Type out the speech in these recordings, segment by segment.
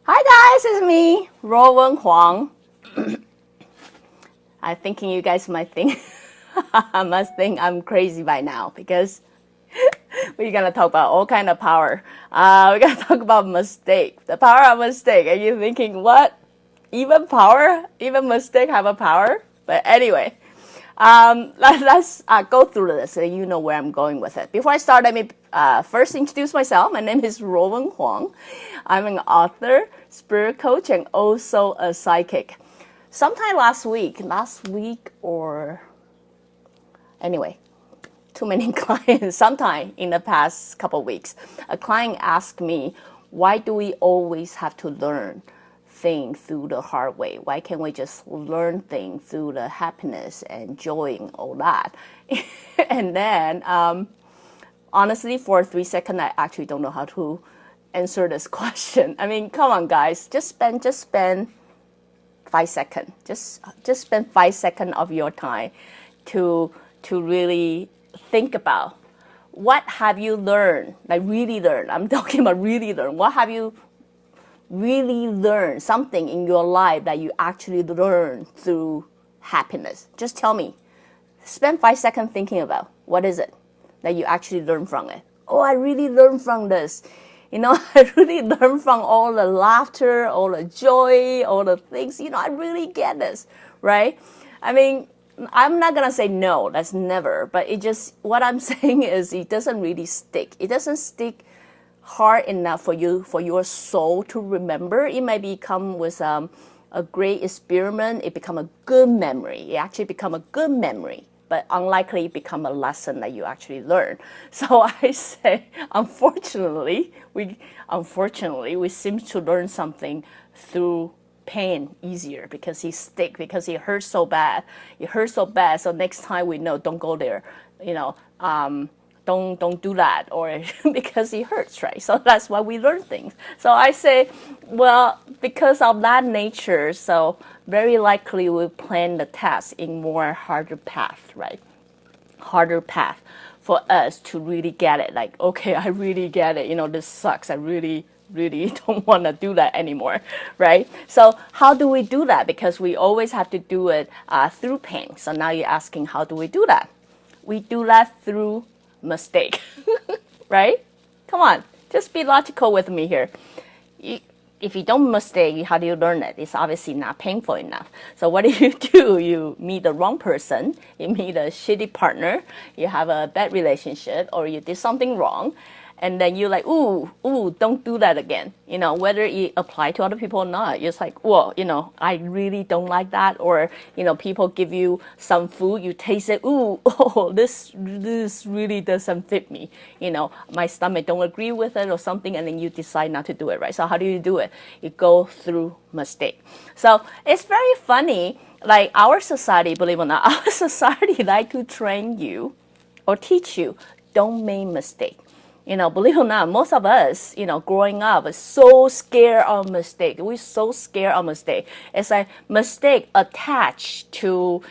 Hi guys, it's me, Ruowen Huang. I'm thinking you guys might think I'm crazy by now because we're gonna talk about all kind of power. We're gonna talk about mistake, the power of mistake. Are you thinking what? Even power? Even mistake have a power? But anyway, let's go through this so you know where I'm going with it. Before I start, let me first introduce myself. My name is Ruowen Huang. I'm an author, spirit coach, and also a psychic. Sometime last week or anyway, too many clients, sometime in the past couple of weeks, a client asked me, why do we always have to learn things through the hard way? Why can't we just learn things through the happiness and joy and all that? And then, honestly, for 3 seconds, I actually don't know how to answer this question. I mean, come on, guys, just spend 5 seconds. Just spend 5 seconds of your time to really think about what have you learned, like really learned. I'm talking about really learn. What have you really learned something in your life that you actually learned through happiness? Just tell me. Spend 5 seconds thinking about what is it that you actually learned from it. Oh, I really learned from this. I really learned from all the laughter, all the joy, all the things. I really get this, right? I mean, I'm not going to say no, that's never. But what I'm saying is it doesn't really stick. It doesn't stick hard enough for your soul to remember. It might become with a great experiment. It become a good memory. It actually become a good memory, but unlikely become a lesson that you actually learn. So I say, unfortunately, we seem to learn something through pain easier because because it hurts so bad. It hurts so bad. So next time we know, don't go there. Don't do that, or because it hurts, right? So that's why we learn things. So I say, well, because of that nature, so very likely we'll plan the task in more harder path, right? Harder path for us to really get it. Like, okay, I really get it. This sucks. I really don't want to do that anymore, right? So how do we do that? Because we always have to do it through pain. So now you're asking, how do we do that? We do that through mistake, right? Come on, just be logical with me here. If you don't mistake, how do you learn it? It's obviously not painful enough. So what do? You meet the wrong person, you meet a shitty partner, you have a bad relationship, or you did something wrong, and then you're like, ooh, don't do that again. Whether it apply to other people or not, it's like, well, I really don't like that. Or, people give you some food, you taste it, this really doesn't fit me. My stomach don't agree with it or something, and then you decide not to do it, right? So how do you do it? You go through mistake. So it's very funny, like our society, believe it or not, our society like to train you or teach you, don't make mistake. Believe it or not, most of us, growing up, are so scared of mistake. We're so scared of mistake. It's like mistake attached to,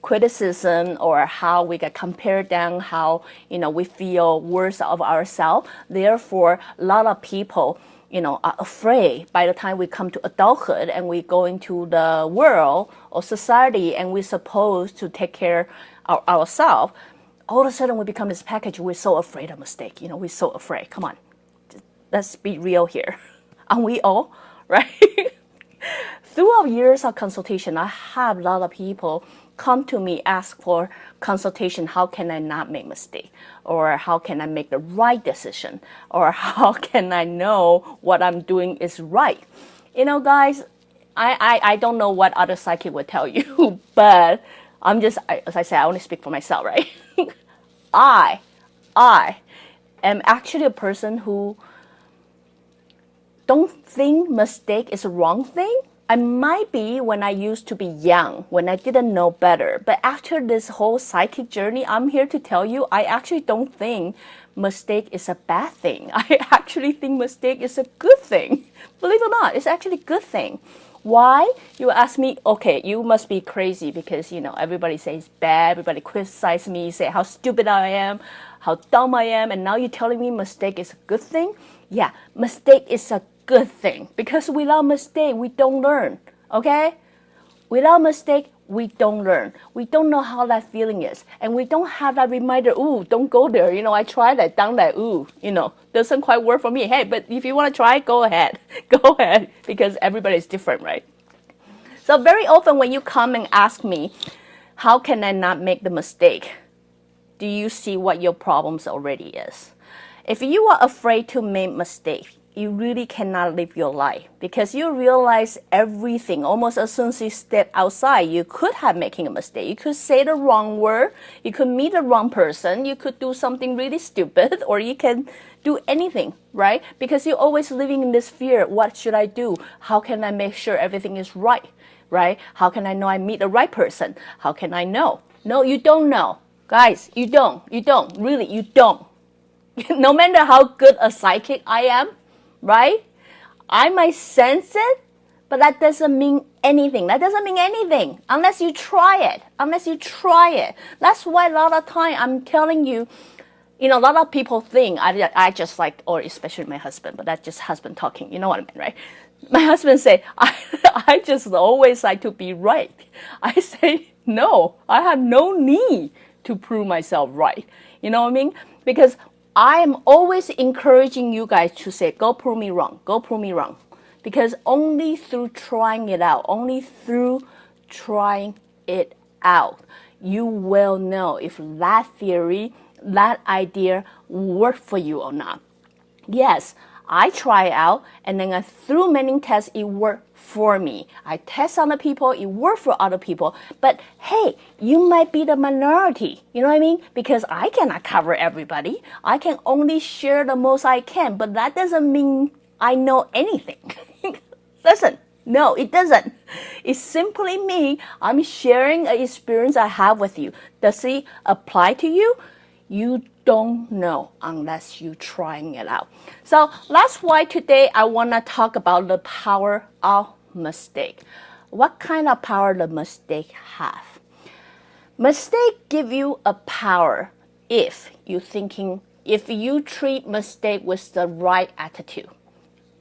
criticism or how we get compared down, how, we feel worse of ourselves. Therefore, a lot of people, are afraid by the time we come to adulthood and we go into the world or society and we're supposed to take care of ourselves. All of a sudden we become this package. We're so afraid of mistake. We're so afraid. Come on, let's be real here. Aren't we all, right? Throughout years of consultation, I have a lot of people come to me, ask for consultation. How can I not make mistake? Or how can I make the right decision? Or how can I know what I'm doing is right? Guys, I don't know what other psychic would tell you, but as I say, I only speak for myself, right? I am actually a person who don't think mistake is a wrong thing. I might be when I used to be young, when I didn't know better. But after this whole psychic journey, I'm here to tell you, I actually don't think mistake is a bad thing. I actually think mistake is a good thing. Believe it or not, it's actually a good thing. Why? You ask me, okay, you must be crazy because, everybody says bad, everybody criticize me, say how stupid I am, how dumb I am, and now you're telling me mistake is a good thing? Yeah, mistake is a good thing because without mistake, we don't learn, okay? Without mistake, we don't learn. We don't know how that feeling is. And we don't have that reminder, ooh, don't go there. I tried that, done that, ooh, doesn't quite work for me. Hey, but if you want to try, go ahead. Go ahead, because everybody's different, right? So very often when you come and ask me, how can I not make the mistake? Do you see what your problems already is? If you are afraid to make mistakes, you really cannot live your life because you realize everything. Almost as soon as you step outside, you could have making a mistake. You could say the wrong word. You could meet the wrong person. You could do something really stupid, or you can do anything, right? Because you're always living in this fear. What should I do? How can I make sure everything is right? Right? How can I know I meet the right person? How can I know? No, you don't know. Guys, you don't. Really, you don't. No matter how good a psychic I am, right? I might sense it, but that doesn't mean anything. That doesn't mean anything unless you try it. That's why a lot of time I'm telling you, a lot of people think I just like, or especially my husband, but that's just husband talking. You know what I mean, right? My husband say, I just always like to be right. I say, no, I have no need to prove myself right. You know what I mean? Because I am always encouraging you guys to say, go prove me wrong. Go prove me wrong. Because only through trying it out, you will know if that theory, that idea worked for you or not. Yes, I try it out, and then through many tests, it worked for me. I test other people, it worked for other people. But hey, you might be the minority, you know what I mean? Because I cannot cover everybody. I can only share the most I can, but that doesn't mean I know anything. No, it doesn't. It simply means I'm sharing an experience I have with you. Does it apply to you? You don't know unless you're trying it out. So that's why today I want to talk about the power of mistake. What kind of power the mistake have? Mistake give you a power if you treat mistake with the right attitude.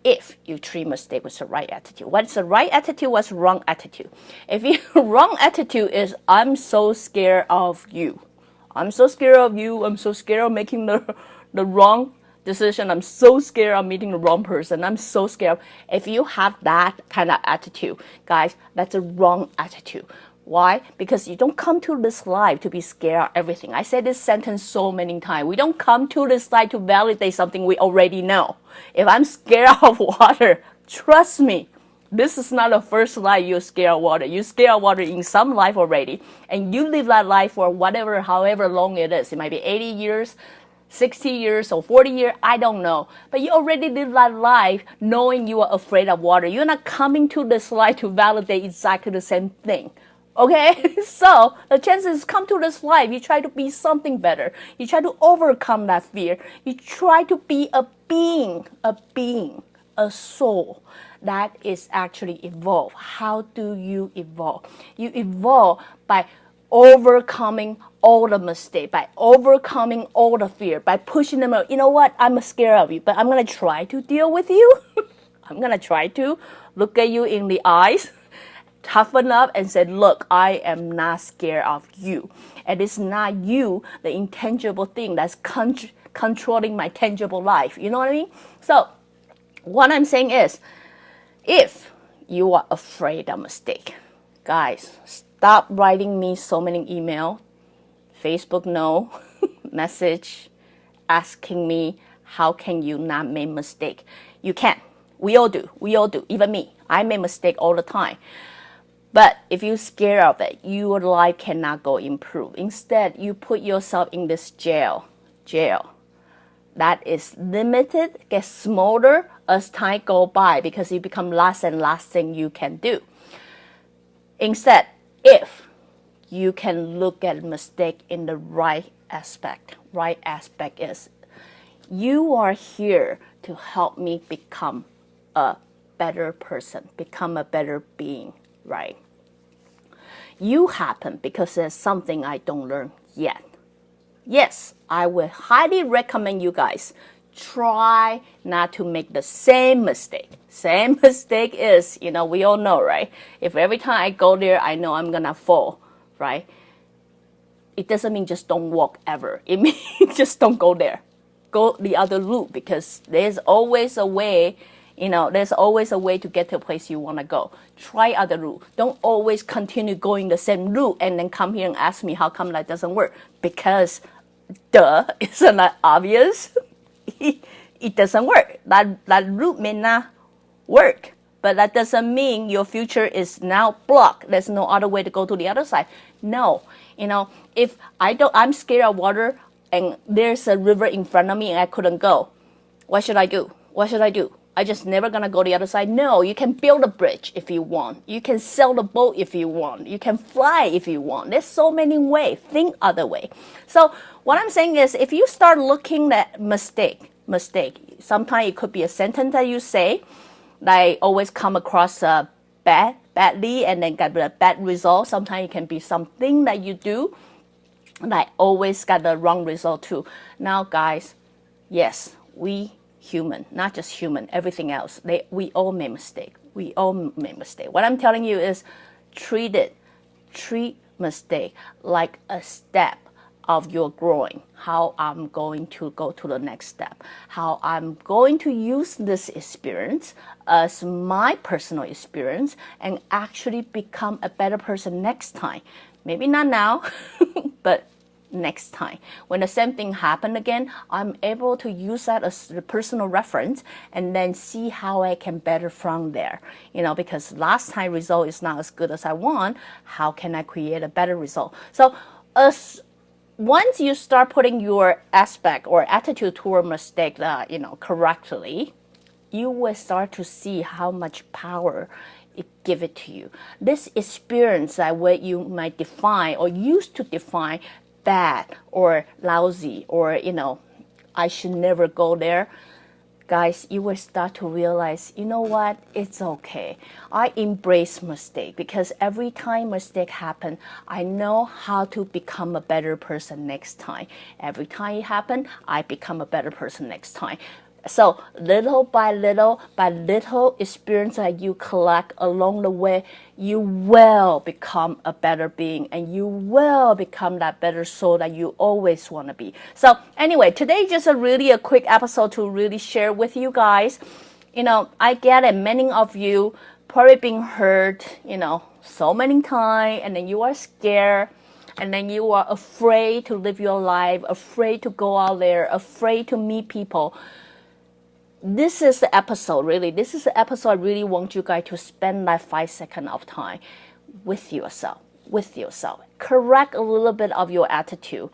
If you treat mistake with the right attitude. What's the right attitude? What's the wrong attitude? If your wrong attitude is, I'm so scared of you. I'm so scared of you. I'm so scared of making the wrong decision. I'm so scared of meeting the wrong person. I'm so scared. If you have that kind of attitude, guys, that's a wrong attitude. Why? Because you don't come to this life to be scared of everything. I said this sentence so many times. We don't come to this life to validate something we already know. If I'm scared of water, trust me, this is not the first life you're scared of water. You're scared of water in some life already. And you live that life for however long it is. It might be 80 years, 60 years, or 40 years. I don't know. But you already live that life knowing you are afraid of water. You're not coming to this life to validate exactly the same thing. Okay? So the chances come to this life, you try to be something better. You try to overcome that fear. You try to be a being, a soul that is actually evolved. How do you evolve? You evolve by overcoming all the mistakes, by overcoming all the fear, by pushing them out. You know what? I'm scared of you, but I'm going to try to deal with you. I'm going to try to look at you in the eyes, toughen up and say, look, I am not scared of you. And it's not you, the intangible thing that's controlling my tangible life. You know what I mean? So what I'm saying is, if you are afraid of mistake, guys, stop writing me so many emails, Facebook no, message asking me, how can you not make mistake? You can. We all do. Even me. I make mistake all the time. But if you're scared of it, your life cannot go improve. Instead, you put yourself in this jail that is limited, gets smaller as time goes by because it becomes less and less thing you can do. Instead, if you can look at mistake in the right aspect is, you are here to help me become a better person, become a better being, right? You happen because there's something I don't learn yet. Yes, I would highly recommend you guys try not to make the same mistake. Same mistake is, we all know, right? If every time I go there, I know I'm gonna fall, right? It doesn't mean just don't walk ever. It means just don't go there. Go the other route, because there's always a way, there's always a way to get to a place you want to go. Try other route. Don't always continue going the same route and then come here and ask me how come that doesn't work. Because, isn't that obvious? It doesn't work. That route may not work, but that doesn't mean your future is now blocked. There's no other way to go to the other side. No, if I'm scared of water and there's a river in front of me and I couldn't go, what should I do? I just never gonna go the other side? No, you can build a bridge if you want. You can sail the boat if you want. You can fly if you want. There's so many ways. Think other way. So what I'm saying is, if you start looking at mistake, sometimes it could be a sentence that you say, like always come across badly and then get a bad result. Sometimes it can be something that you do, like always got the wrong result too. Now, guys, yes, we human, not just human, everything else, we all make mistake. What I'm telling you is treat mistake like a step of your growing, how I'm going to go to the next step, how I'm going to use this experience as my personal experience and actually become a better person next time. Maybe not now, but next time. When the same thing happened again, I'm able to use that as a personal reference and then see how I can better from there. Because last time result is not as good as I want, how can I create a better result? So once you start putting your aspect or attitude toward mistake, correctly, you will start to see how much power it give it to you. This experience that what you might define or used to define bad or lousy or, I should never go there. Guys, you will start to realize, you know what, it's okay. I embrace mistake because every time mistake happen, I know how to become a better person next time. Every time it happen, I become a better person next time. So little by little experience that you collect along the way, you will become a better being and you will become that better soul that you always want to be. So anyway, today just a quick episode to really share with you guys. I get it. Many of you probably been hurt, so many times, and then you are scared. And then you are afraid to live your life, afraid to go out there, afraid to meet people. This is the episode, really. This is the episode I really want you guys to spend like 5 seconds of time with yourself. Correct a little bit of your attitude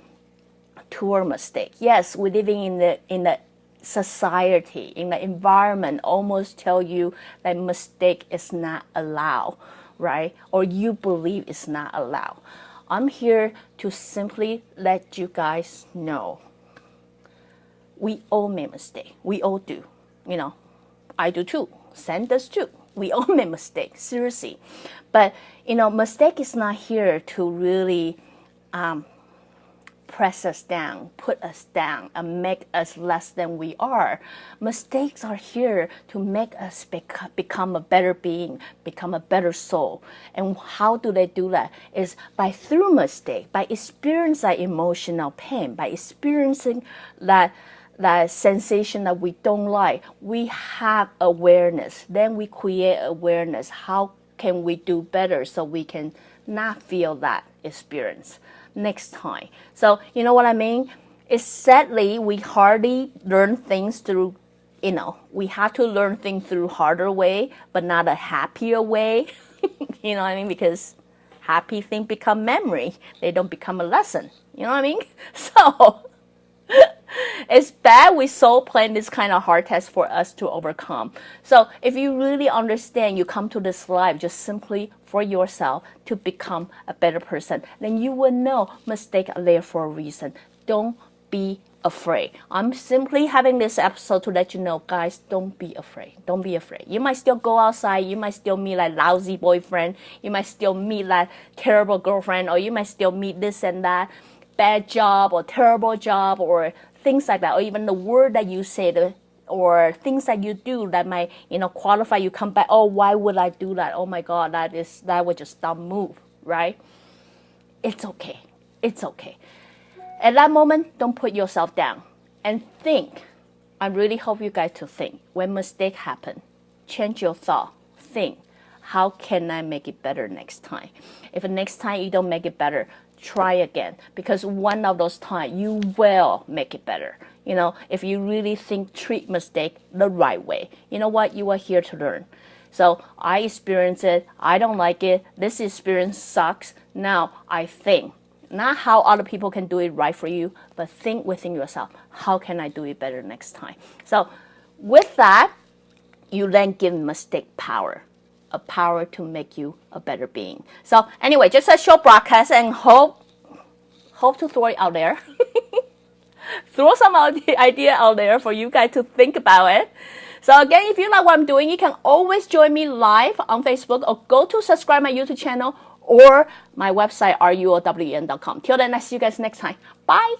toward mistake. Yes, we're living in the society, in the environment, almost tell you that mistake is not allowed, right? Or you believe it's not allowed. I'm here to simply let you guys know we all make mistakes. We all do. I do too. Sam does too. We all make mistakes, seriously. But, mistake is not here to really press us down, put us down, and make us less than we are. Mistakes are here to make us become a better being, become a better soul. And how do they do that? Is through mistake, by experiencing that emotional pain, by experiencing that sensation that we don't like, we have awareness. Then we create awareness. How can we do better so we can not feel that experience next time? So you know what I mean? It's sadly we hardly learn things through, we have to learn things through harder way, but not a happier way. You know what I mean? Because happy things become memory. They don't become a lesson. You know what I mean? So it's bad we so plan this kind of hard test for us to overcome. So if you really understand, you come to this life just simply for yourself to become a better person, then you will know mistakes are there for a reason. Don't be afraid. I'm simply having this episode to let you know, guys, don't be afraid. Don't be afraid. You might still go outside. You might still meet that lousy boyfriend. You might still meet that terrible girlfriend, or you might still meet this and that bad job or terrible job or things like that, or even the word that you say, the or things that you do that might, qualify you come back, oh, why would I do that? Oh my God, that was just dumb move, right? It's okay. It's okay. At that moment, don't put yourself down and think. I really hope you guys to think. When mistake happen, change your thought. Think, how can I make it better next time? If the next time you don't make it better, try again, because one of those times you will make it better. If you really treat mistake the right way, you know what? You are here to learn. So I experienced it. I don't like it. This experience sucks. Now I think, not how other people can do it right for you, but think within yourself, how can I do it better next time? So with that, you then give mistake power, a power to make you a better being. So anyway, just a short broadcast, and hope to throw it out there. Throw some idea out there for you guys to think about it. So again, if you like what I'm doing, you can always join me live on Facebook, or go to subscribe my YouTube channel or my website, ruowen.com. Till then, I see you guys next time. Bye.